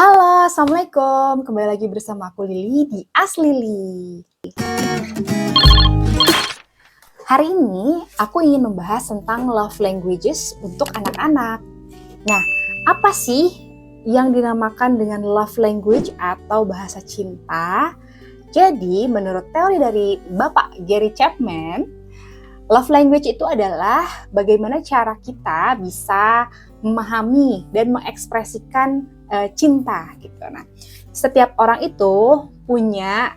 Halo, Assalamualaikum. Kembali lagi bersama aku Lili di As Lili. Hari ini aku ingin membahas tentang love languages untuk anak-anak. Nah, apa sih yang dinamakan dengan love language atau bahasa cinta? Jadi, menurut teori dari Bapak Gary Chapman, love language itu adalah bagaimana cara kita bisa memahami dan mengekspresikan cinta gitu. Nah, setiap orang itu punya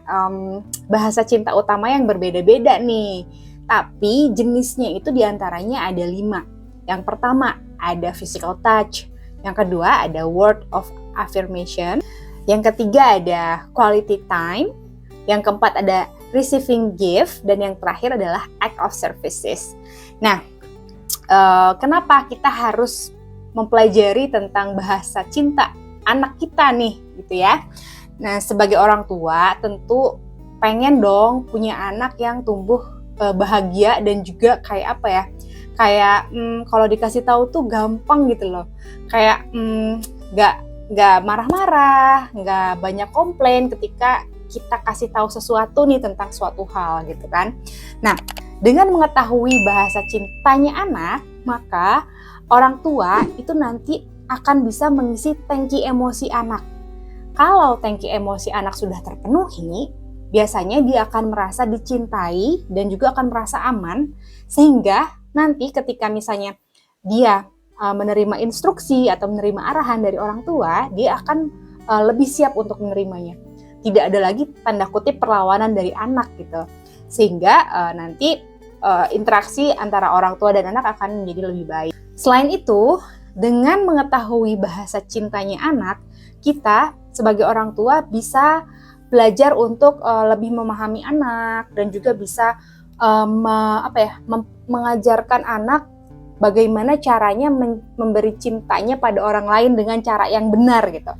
bahasa cinta utama yang berbeda-beda nih. Tapi jenisnya itu diantaranya ada 5. Yang pertama ada physical touch. Yang kedua ada word of affirmation. Yang ketiga ada quality time. Yang keempat ada receiving gift. Dan yang terakhir adalah act of services. Nah, kenapa kita harus mempelajari tentang bahasa cinta anak kita nih, gitu ya. Nah, sebagai orang tua tentu pengen dong punya anak yang tumbuh bahagia dan juga kayak apa ya? Kayak kalau dikasih tahu tuh gampang gitu loh. Kayak nggak marah-marah, nggak banyak komplain ketika kita kasih tahu sesuatu nih tentang suatu hal gitu kan. Nah, dengan mengetahui bahasa cintanya anak, maka orang tua itu nanti akan bisa mengisi tangki emosi anak. Kalau tangki emosi anak sudah terpenuhi, biasanya dia akan merasa dicintai dan juga akan merasa aman, sehingga nanti ketika misalnya dia menerima instruksi atau menerima arahan dari orang tua, dia akan lebih siap untuk menerimanya. Tidak ada lagi tanda kutip perlawanan dari anak gitu. Sehingga nanti interaksi antara orang tua dan anak akan menjadi lebih baik. Selain itu, dengan mengetahui bahasa cintanya anak, kita sebagai orang tua bisa belajar untuk lebih memahami anak dan juga bisa mengajarkan anak bagaimana caranya memberi cintanya pada orang lain dengan cara yang benar gitu.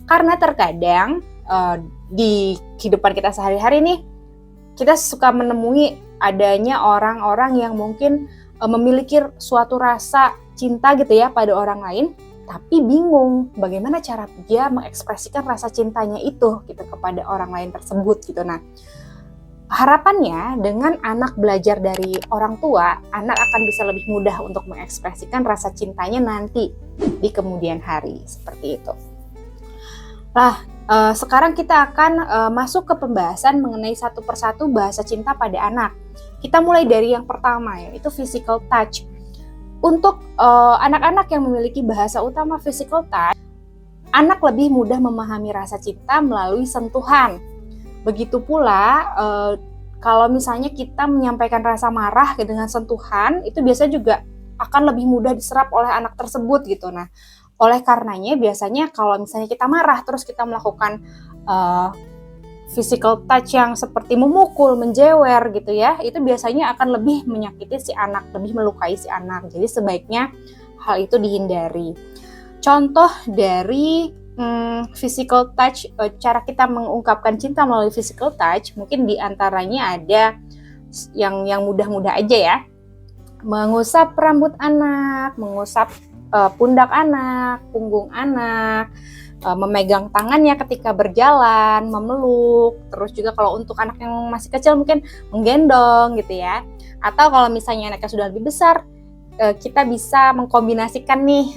Karena terkadang di kehidupan kita sehari-hari nih, kita suka menemui adanya orang-orang yang mungkin memiliki suatu rasa cinta gitu ya pada orang lain, tapi bingung bagaimana cara dia mengekspresikan rasa cintanya itu gitu kepada orang lain tersebut gitu. Nah, harapannya dengan anak belajar dari orang tua, anak akan bisa lebih mudah untuk mengekspresikan rasa cintanya nanti di kemudian hari, seperti itu. Nah, sekarang kita akan masuk ke pembahasan mengenai satu persatu bahasa cinta pada anak. Kita mulai dari yang pertama, yaitu physical touch. Untuk anak-anak yang memiliki bahasa utama physical touch, anak lebih mudah memahami rasa cinta melalui sentuhan. Begitu pula kalau misalnya kita menyampaikan rasa marah dengan sentuhan, itu biasanya juga akan lebih mudah diserap oleh anak tersebut gitu. Nah, oleh karenanya biasanya kalau misalnya kita marah terus kita melakukan physical touch yang seperti memukul, menjewer gitu ya, itu biasanya akan lebih menyakiti si anak, lebih melukai si anak. Jadi sebaiknya hal itu dihindari. Contoh dari physical touch, cara kita mengungkapkan cinta melalui physical touch, mungkin diantaranya ada yang mudah-mudah aja ya. Mengusap rambut anak, mengusap pundak anak, punggung anak, memegang tangannya ketika berjalan, memeluk. Terus juga kalau untuk anak yang masih kecil mungkin menggendong gitu ya. Atau kalau misalnya anaknya sudah lebih besar, kita bisa mengkombinasikan nih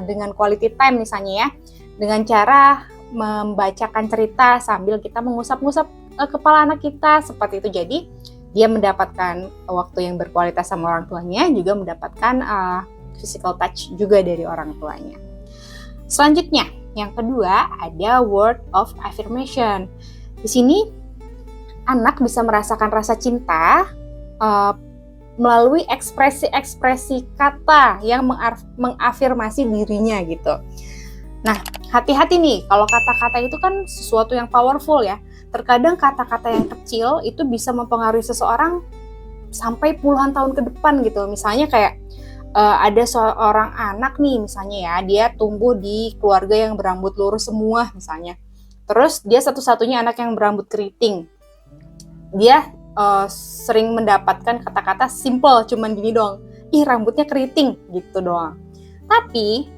dengan quality time misalnya ya, dengan cara membacakan cerita sambil kita mengusap-ngusap kepala anak kita, seperti itu. Jadi dia mendapatkan waktu yang berkualitas sama orang tuanya, juga mendapatkan physical touch juga dari orang tuanya. Selanjutnya, yang kedua ada word of affirmation. Di sini anak bisa merasakan rasa cinta melalui ekspresi-ekspresi kata yang mengafirmasi dirinya gitu. Nah, hati-hati nih, kalau kata-kata itu kan sesuatu yang powerful ya. Terkadang kata-kata yang kecil itu bisa mempengaruhi seseorang sampai puluhan tahun ke depan gitu. Misalnya kayak ada seorang anak nih misalnya ya, dia tumbuh di keluarga yang berambut lurus semua misalnya. Terus dia satu-satunya anak yang berambut keriting. Dia sering mendapatkan kata-kata simple, cuman gini doang. Ih, rambutnya keriting gitu doang. Tapi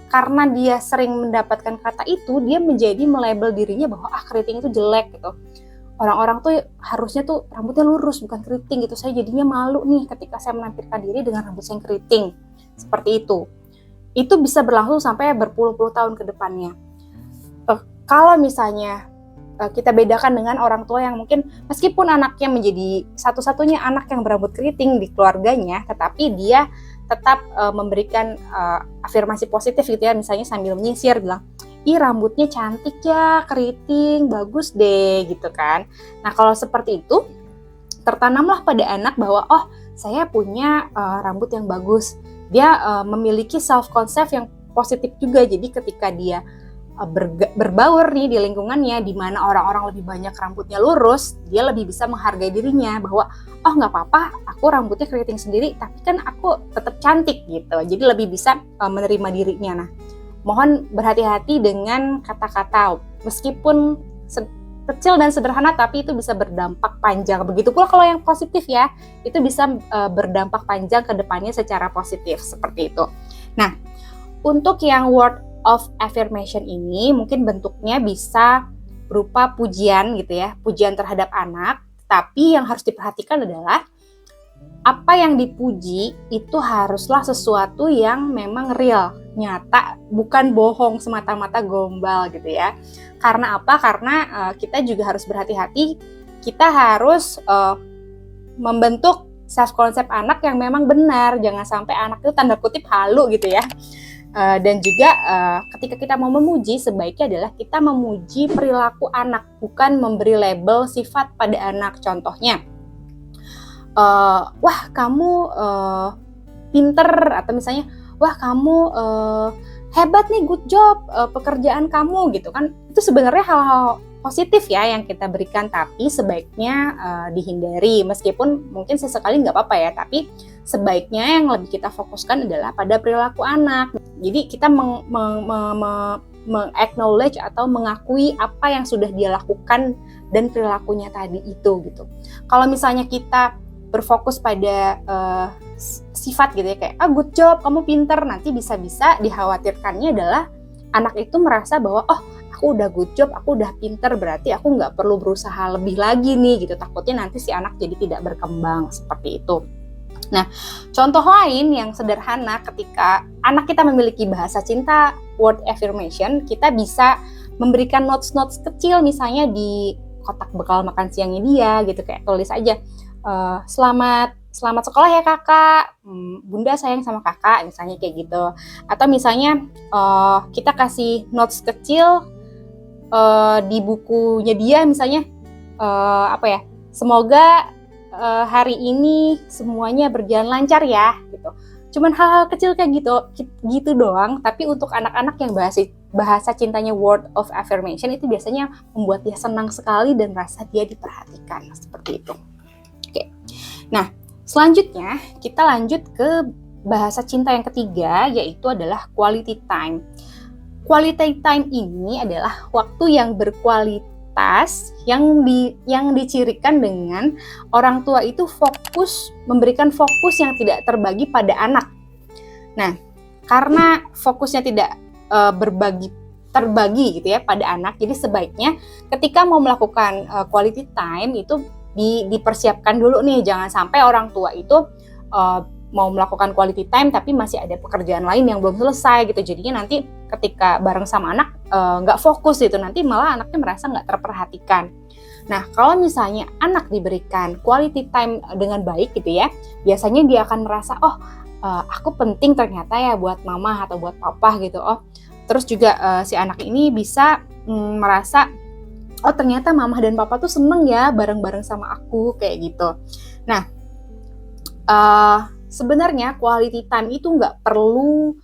karena dia sering mendapatkan kata itu, dia menjadi melabel dirinya bahwa keriting itu jelek gitu. Orang-orang tuh harusnya tuh rambutnya lurus bukan keriting gitu. Saya jadinya malu nih ketika saya menampilkan diri dengan rambut saya yang keriting. Seperti itu. Itu bisa berlangsung sampai berpuluh-puluh tahun ke depannya. Kalau misalnya kita bedakan dengan orang tua yang mungkin meskipun anaknya menjadi satu-satunya anak yang berambut keriting di keluarganya, tetapi dia tetap memberikan afirmasi positif gitu ya, misalnya sambil menyisir bilang, ih rambutnya cantik ya, keriting, bagus deh gitu kan. Nah kalau seperti itu, tertanamlah pada anak bahwa oh saya punya rambut yang bagus. Dia memiliki self-concept yang positif juga, jadi ketika dia berbaur nih di lingkungannya di mana orang-orang lebih banyak rambutnya lurus, dia lebih bisa menghargai dirinya bahwa oh nggak apa-apa, aku rambutnya keriting sendiri, tapi kan aku tetap cantik gitu. Jadi lebih bisa menerima dirinya. Nah, mohon berhati-hati dengan kata-kata meskipun kecil dan sederhana, tapi itu bisa berdampak panjang. Begitu pula kalau yang positif ya, itu bisa berdampak panjang ke depannya secara positif seperti itu. Nah, untuk yang word of affirmation ini mungkin bentuknya bisa berupa pujian gitu ya, pujian terhadap anak, tapi yang harus diperhatikan adalah apa yang dipuji itu haruslah sesuatu yang memang real, nyata, bukan bohong semata-mata gombal gitu ya. Karena apa? Karena kita juga harus berhati-hati, kita harus membentuk self-concept anak yang memang benar, jangan sampai anak itu tanda kutip halu gitu ya. Dan juga ketika kita mau memuji, sebaiknya adalah kita memuji perilaku anak, bukan memberi label sifat pada anak. Contohnya, wah kamu pinter, atau misalnya wah kamu hebat nih, good job pekerjaan kamu gitu kan. Itu sebenarnya hal-hal positif ya yang kita berikan, tapi sebaiknya dihindari. Meskipun mungkin sesekali nggak apa-apa ya, tapi sebaiknya yang lebih kita fokuskan adalah pada perilaku anak. Jadi kita meng-acknowledge atau mengakui apa yang sudah dia lakukan dan perilakunya tadi itu gitu. Kalau misalnya kita berfokus pada sifat gitu ya, kayak good job, kamu pinter, nanti bisa-bisa dikhawatirkannya adalah anak itu merasa bahwa oh aku udah good job, aku udah pinter, berarti aku nggak perlu berusaha lebih lagi nih gitu. Takutnya nanti si anak jadi tidak berkembang seperti itu. Nah, contoh lain yang sederhana ketika anak kita memiliki bahasa cinta word affirmation, kita bisa memberikan notes-notes kecil misalnya di kotak bekal makan siangnya dia gitu, kayak tulis aja selamat sekolah ya kakak, bunda sayang sama kakak, misalnya kayak gitu. Atau misalnya kita kasih notes kecil di bukunya dia, misalnya semoga hari ini semuanya berjalan lancar ya gitu. Cuman hal-hal kecil kayak gitu doang, tapi untuk anak-anak yang bahasa cintanya word of affirmation itu biasanya membuat dia senang sekali dan merasa dia diperhatikan seperti itu. Oke. Nah, selanjutnya kita lanjut ke bahasa cinta yang ketiga, yaitu adalah quality time. Quality time ini adalah waktu yang berkualitas yang dicirikan dengan orang tua itu memberikan fokus yang tidak terbagi pada anak. Nah, karena fokusnya tidak terbagi gitu ya pada anak, jadi sebaiknya ketika mau melakukan quality time itu dipersiapkan dulu nih, jangan sampai orang tua itu mau melakukan quality time tapi masih ada pekerjaan lain yang belum selesai gitu. Jadinya nanti ketika bareng sama anak nggak fokus gitu, nanti malah anaknya merasa nggak terperhatikan. Nah, kalau misalnya anak diberikan quality time dengan baik gitu ya, biasanya dia akan merasa aku penting ternyata ya buat mama atau buat papa gitu. Terus juga si anak ini bisa merasa ternyata mama dan papa tuh seneng ya bareng-bareng sama aku kayak gitu. Nah, sebenarnya quality time itu nggak perlu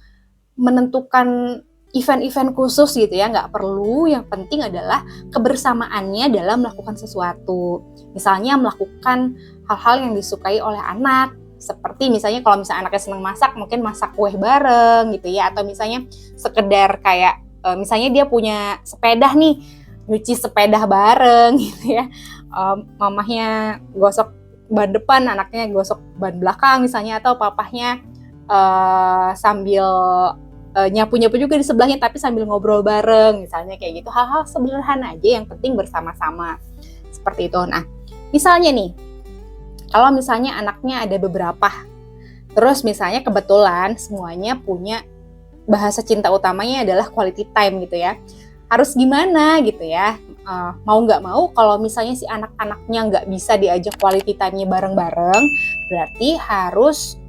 menentukan event-event khusus gitu ya, nggak perlu. Yang penting adalah kebersamaannya dalam melakukan sesuatu. Misalnya melakukan hal-hal yang disukai oleh anak, seperti misalnya kalau misalnya anaknya senang masak, mungkin masak kue bareng gitu ya, atau misalnya sekedar kayak misalnya dia punya sepeda nih, nyuci sepeda bareng gitu ya. Mamahnya gosok ban depan, anaknya gosok ban belakang misalnya, atau papahnya sambil nyapu-nyapu juga di sebelahnya tapi sambil ngobrol bareng, misalnya kayak gitu. Hal-hal sederhana aja yang penting bersama-sama. Seperti itu. Nah, misalnya nih, kalau misalnya anaknya ada beberapa, terus misalnya kebetulan semuanya punya bahasa cinta utamanya adalah quality time gitu ya. Harus gimana gitu ya, mau nggak mau kalau misalnya si anak-anaknya nggak bisa diajak quality time-nya bareng-bareng, berarti harus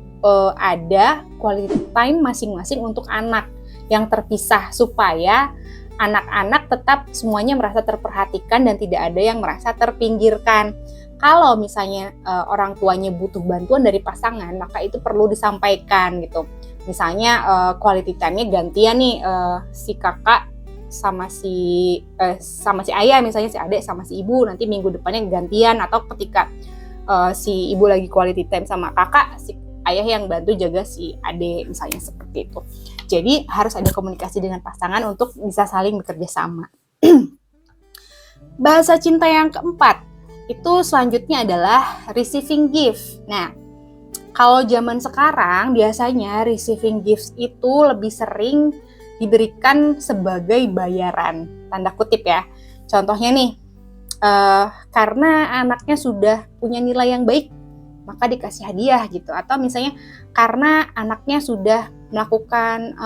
ada quality time masing-masing untuk anak yang terpisah supaya anak-anak tetap semuanya merasa terperhatikan dan tidak ada yang merasa terpinggirkan. Kalau misalnya orang tuanya butuh bantuan dari pasangan, maka itu perlu disampaikan gitu. Misalnya quality time-nya gantian nih, si kakak sama si ayah, misalnya si adik sama si ibu nanti minggu depannya gantian, atau ketika si ibu lagi quality time sama kakak, si ayah yang bantu jaga si adik, misalnya seperti itu. Jadi harus ada komunikasi dengan pasangan untuk bisa saling bekerja sama. Bahasa cinta yang keempat itu selanjutnya adalah receiving gift. Nah, kalau zaman sekarang biasanya receiving gifts itu lebih sering diberikan sebagai bayaran, tanda kutip ya. Contohnya nih, karena anaknya sudah punya nilai yang baik, maka dikasih hadiah gitu. Atau misalnya karena anaknya sudah melakukan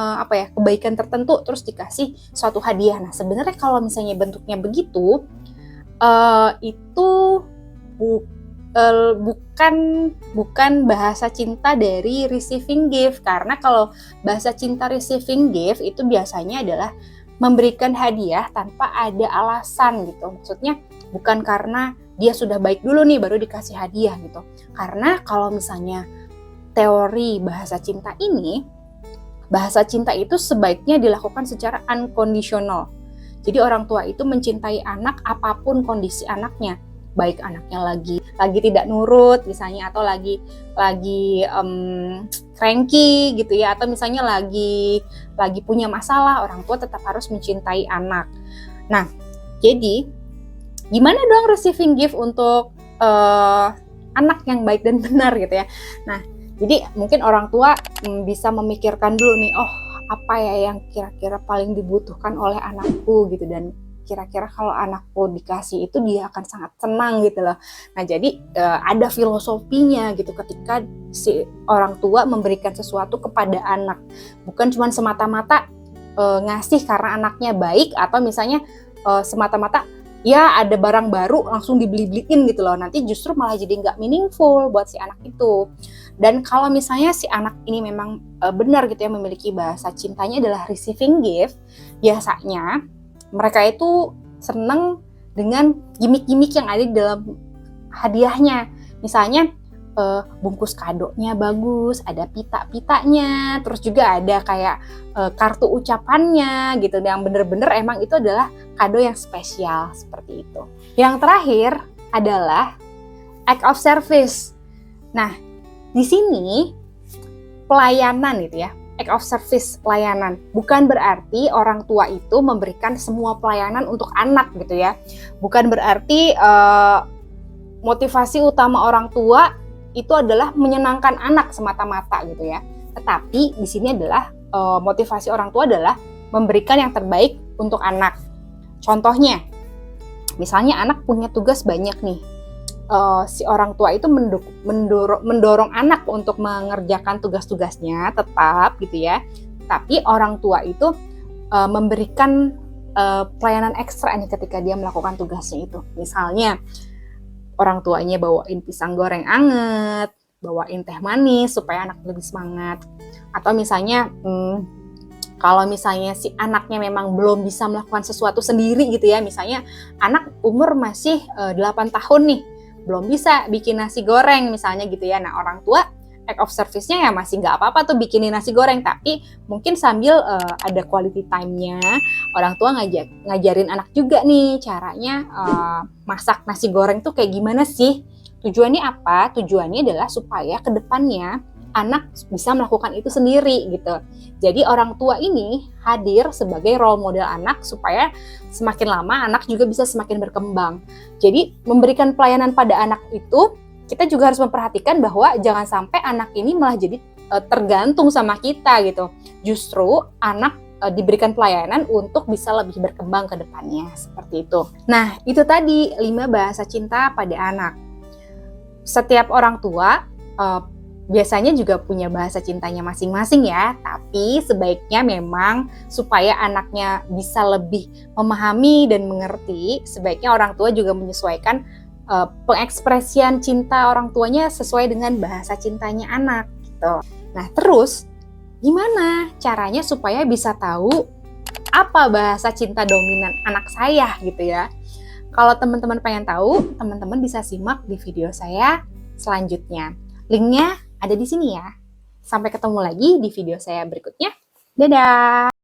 kebaikan tertentu, terus dikasih suatu hadiah. Nah, sebenarnya kalau misalnya bentuknya begitu, itu bukan bahasa cinta dari receiving gift, karena kalau bahasa cinta receiving gift itu biasanya adalah memberikan hadiah tanpa ada alasan gitu. Maksudnya bukan karena dia sudah baik dulu nih baru dikasih hadiah gitu. Karena kalau misalnya teori bahasa cinta ini, bahasa cinta itu sebaiknya dilakukan secara unconditional. Jadi orang tua itu mencintai anak apapun kondisi anaknya, baik anaknya lagi tidak nurut misalnya, atau lagi cranky gitu ya, atau misalnya lagi punya masalah, orang tua tetap harus mencintai anak. Nah, jadi gimana dong receiving gift untuk anak yang baik dan benar gitu ya. Nah, jadi mungkin orang tua bisa memikirkan dulu nih, oh apa ya yang kira-kira paling dibutuhkan oleh anakku gitu, dan kira-kira kalau anakku dikasih itu dia akan sangat senang gitu loh. Nah, jadi ada filosofinya gitu ketika si orang tua memberikan sesuatu kepada anak. Bukan cuma semata-mata ngasih karena anaknya baik, atau misalnya semata-mata ya ada barang baru langsung dibeli-beliin gitu loh. Nanti justru malah jadi nggak meaningful buat si anak itu. Dan kalau misalnya si anak ini memang benar gitu ya memiliki bahasa cintanya adalah receiving gift, biasanya mereka itu seneng dengan gimmick-gimmick yang ada di dalam hadiahnya. Misalnya bungkus kadonya bagus, ada pita-pitanya, terus juga ada kayak kartu ucapannya gitu, yang bener-bener emang itu adalah kado yang spesial seperti itu. Yang terakhir adalah act of service. Nah, di sini pelayanan gitu ya, act of service, pelayanan. Bukan berarti orang tua itu memberikan semua pelayanan untuk anak gitu ya. Bukan berarti motivasi utama orang tua itu adalah menyenangkan anak semata-mata gitu ya. Tetapi di sini adalah motivasi orang tua adalah memberikan yang terbaik untuk anak. Contohnya, misalnya anak punya tugas banyak nih. Si orang tua itu mendorong anak untuk mengerjakan tugas-tugasnya tetap gitu ya. Tapi orang tua itu memberikan pelayanan ekstra nih ketika dia melakukan tugasnya itu. Misalnya orang tuanya bawain pisang goreng anget, bawain teh manis supaya anak lebih semangat. Atau misalnya kalau misalnya si anaknya memang belum bisa melakukan sesuatu sendiri gitu ya. Misalnya anak umur masih 8 tahun nih, belum bisa bikin nasi goreng misalnya gitu ya. Nah, orang tua act of service-nya ya masih nggak apa-apa tuh bikinin nasi goreng, tapi mungkin sambil ada quality time-nya, orang tua ngajarin anak juga nih caranya masak nasi goreng tuh kayak gimana sih. Tujuannya apa? Tujuannya adalah supaya ke depannya anak bisa melakukan itu sendiri gitu. Jadi orang tua ini hadir sebagai role model anak supaya semakin lama anak juga bisa semakin berkembang. Jadi memberikan pelayanan pada anak itu, kita juga harus memperhatikan bahwa jangan sampai anak ini malah jadi tergantung sama kita gitu. Justru anak diberikan pelayanan untuk bisa lebih berkembang ke depannya, seperti itu. Nah, itu tadi 5 bahasa cinta pada anak. Setiap orang tua biasanya juga punya bahasa cintanya masing-masing ya, tapi sebaiknya memang supaya anaknya bisa lebih memahami dan mengerti, sebaiknya orang tua juga menyesuaikan pengekspresian cinta orang tuanya sesuai dengan bahasa cintanya anak gitu. Nah, terus gimana caranya supaya bisa tahu apa bahasa cinta dominan anak saya gitu ya? Kalau teman-teman pengen tahu, teman-teman bisa simak di video saya selanjutnya. Linknya ada di sini ya. Sampai ketemu lagi di video saya berikutnya. Dadah!